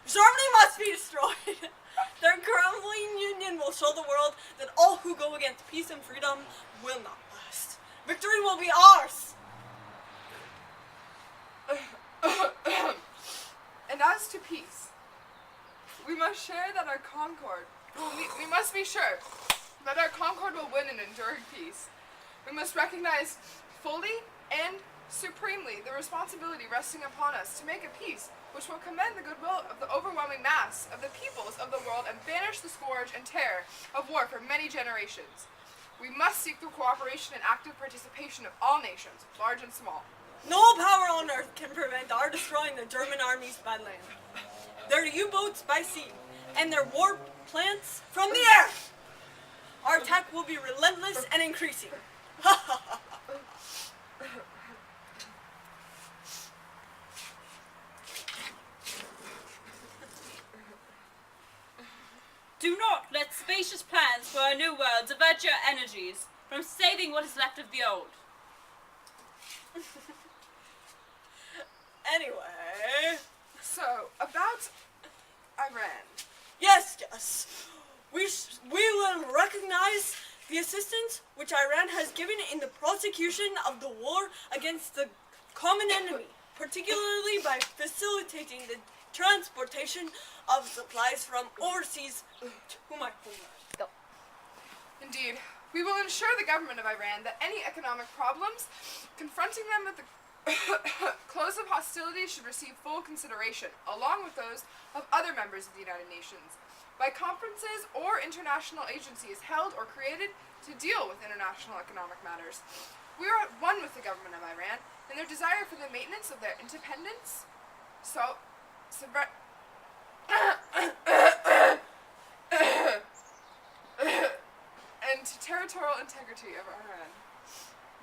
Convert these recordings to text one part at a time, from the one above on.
Germany must be destroyed. Their crumbling union will show the world that all who go against peace and freedom will not last. Victory will be ours. And as to peace, we must share that our concord. We must be sure that our concord will win an enduring peace. We must recognize fully and supremely the responsibility resting upon us to make a peace which will commend the goodwill of the overwhelming mass of the peoples of the world and banish the scourge and terror of war for many generations. We must seek the cooperation and active participation of all nations, large and small. No power on earth can prevent our destroying the German armies by land, their U-boats by sea, and their war plants from the air. Our attack will be relentless and increasing. Do not let spacious plans for a new world divert your energies from saving what is left of the old. Anyway. So, about Iran. Yes. We will recognize the assistance which Iran has given in the prosecution of the war against the common enemy, particularly by facilitating the transportation of supplies from overseas to my homeland. Indeed, we will ensure the government of Iran that any economic problems confronting them at the close of hostilities should receive full consideration, along with those of other members of the United Nations, by conferences or international agencies held or created to deal with international economic matters. We are at one with the government of Iran in their desire for the maintenance of their independence, and territorial integrity of Iran.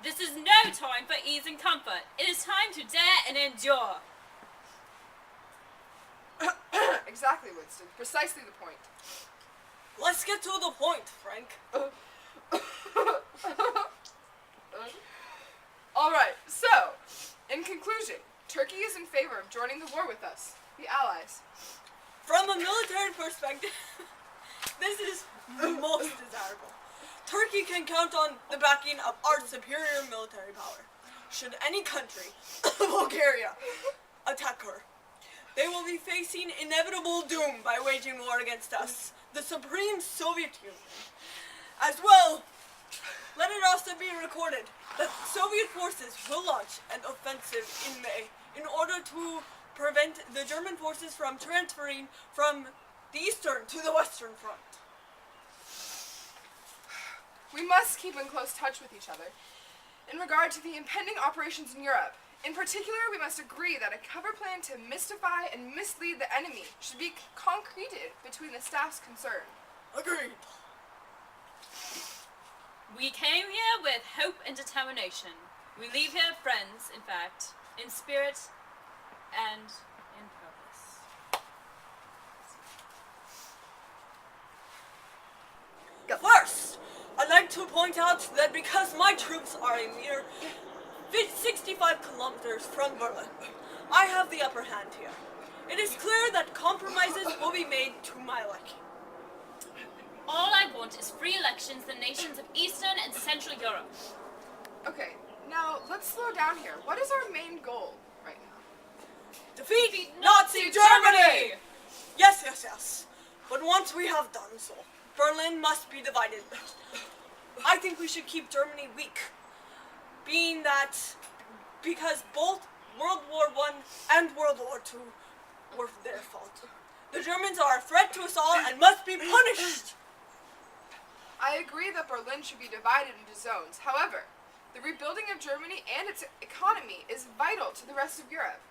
This is no time for ease and comfort. It is time to dare and endure. Exactly, Winston. Precisely the point. Let's get to the point, Frank. Alright, so, in conclusion, Turkey is in favor of joining the war with us, the Allies. From a military perspective, this is most desirable. Turkey can count on the backing of our superior military power. Should any country, Bulgaria, attack her, they will be facing inevitable doom by waging war against us, the Supreme Soviet Union. As well, let it also be recorded that Soviet forces will launch an offensive in May in order to prevent the German forces from transferring from the eastern to the western front. We must keep in close touch with each other. In regard to the impending operations in Europe, in particular, we must agree that a cover plan to mystify and mislead the enemy should be concreted between the staffs concerned. Agreed. We came here with hope and determination. We leave here friends, in fact, in spirit and in purpose. First, I'd like to point out that because my troops are a mere 65 kilometers from Berlin, I have the upper hand here. It is clear that compromises will be made to my liking. All I want is free elections in the nations of Eastern and Central Europe. Okay, now let's slow down here. What is our main goal right now? Defeat Nazi Germany! Yes. But once we have done so, Berlin must be divided. I think we should keep Germany weak, being that because both World War I and World War II were their fault. The Germans are a threat to us all and must be punished. I agree that Berlin should be divided into zones. However, the rebuilding of Germany and its economy is vital to the rest of Europe.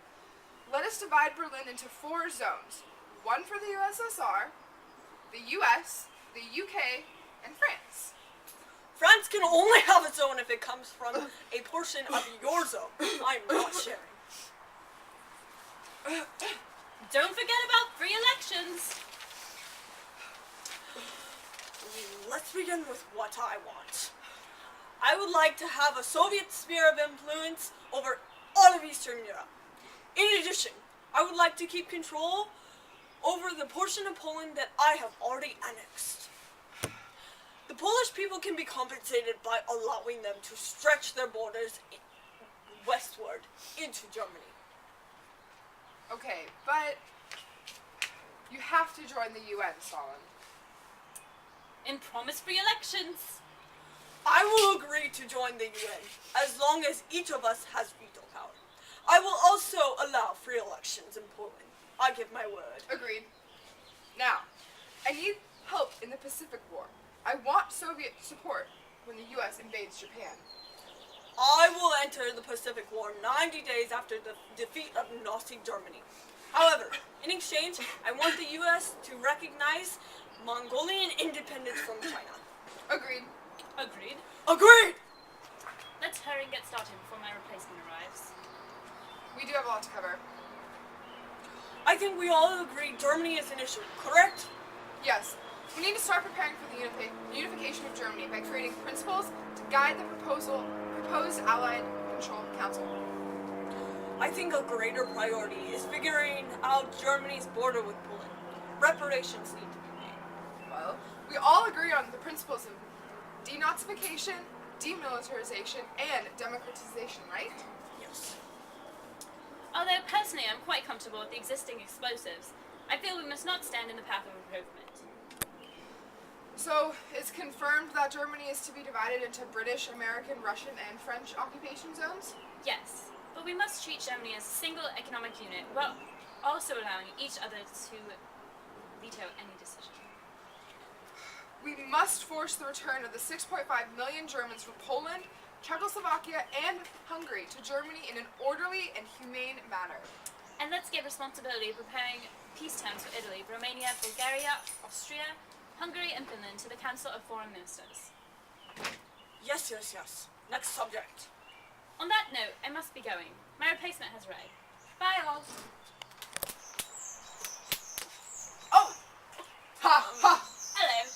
Let us divide Berlin into 4 zones. One for the USSR, the US, the UK, and France. France can only have a zone if it comes from a portion of your zone. I'm not sharing. Don't forget about free elections. Let's begin with what I want. I would like to have a Soviet sphere of influence over all of Eastern Europe. In addition, I would like to keep control over the portion of Poland that I have already annexed. The Polish people can be compensated by allowing them to stretch their borders westward into Germany. Okay, but you have to join the UN, Stalin. And promise free elections. I will agree to join the UN as long as each of us has veto power. I will also allow free elections in Poland. I give my word. Agreed. Now, I need help in the Pacific War. I want Soviet support when the US invades Japan. I will enter the Pacific War 90 days after the defeat of Nazi Germany. However, in exchange, I want the US to recognize Mongolian independence from China. Agreed. Agreed. Agreed! Let's hurry and get started before my replacement arrives. We do have a lot to cover. I think we all agree Germany is an issue, correct? Yes, we need to start preparing for the unification of Germany by creating principles to guide the proposed Allied Control Council. I think a greater priority is figuring out Germany's border with Poland. Reparations need to be made. Well, we all agree on the principles of denazification, demilitarization, and democratization, right? Yes. Although personally I'm quite comfortable with the existing explosives, I feel we must not stand in the path of improvement. So, it's confirmed that Germany is to be divided into British, American, Russian, and French occupation zones? Yes, but we must treat Germany as a single economic unit while also allowing each other to veto any decision. We must force the return of the 6.5 million Germans from Poland, Czechoslovakia, and Hungary to Germany in an orderly and humane manner. And let's get responsibility of preparing peace terms for Italy, Romania, Bulgaria, Austria, Hungary, and Finland to the Council of Foreign Ministers. Yes. Next subject. On that note, I must be going. My replacement has arrived. Bye all. Oh! Ha ha! Hello,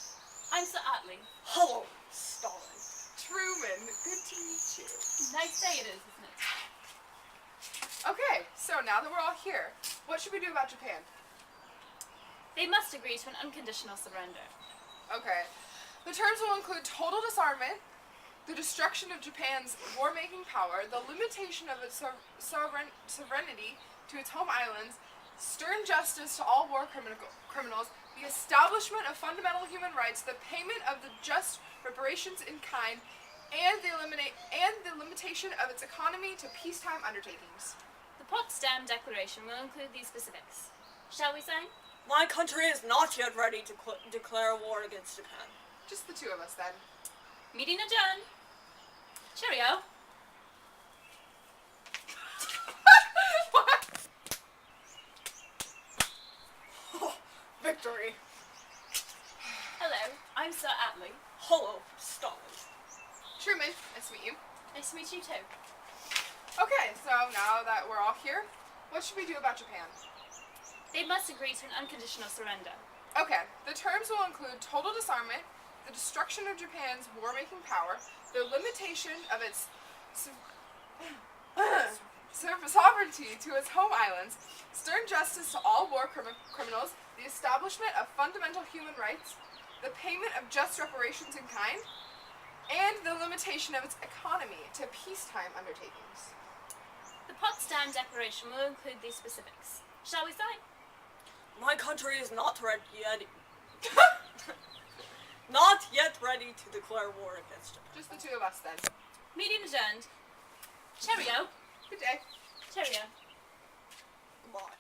I'm Sir Atley. Hello, Stalin. Truman, good to meet you. Nice day it is, isn't it? Okay, so now that we're all here, what should we do about Japan? They must agree to an unconditional surrender. Okay. The terms will include total disarmament, the destruction of Japan's war-making power, the limitation of its sovereignty to its home islands, stern justice to all war criminals, the establishment of fundamental human rights, the payment of the just reparations in kind, and the limitation of its economy to peacetime undertakings. The Potsdam Declaration will include these specifics. Shall we sign? My country is not yet ready to declare war against Japan. Just the two of us then. Meeting adjourned. Cheerio. Victory. Hello, I'm Sir Atley. Hello, Stalin. Truman, nice to meet you. Nice to meet you too. Okay, so now that we're all here, what should we do about Japan? They must agree to an unconditional surrender. Okay, the terms will include total disarmament, the destruction of Japan's war-making power, the limitation of its sovereignty to its home islands, stern justice to all war criminals, the establishment of fundamental human rights, the payment of just reparations in kind, and the limitation of its economy to peacetime undertakings. The Potsdam Declaration will include these specifics. Shall we sign? My country is not ready not yet ready to declare war against Japan. Just the two of us then. Meeting adjourned. Cheerio. Good day. Cheerio. Goodbye.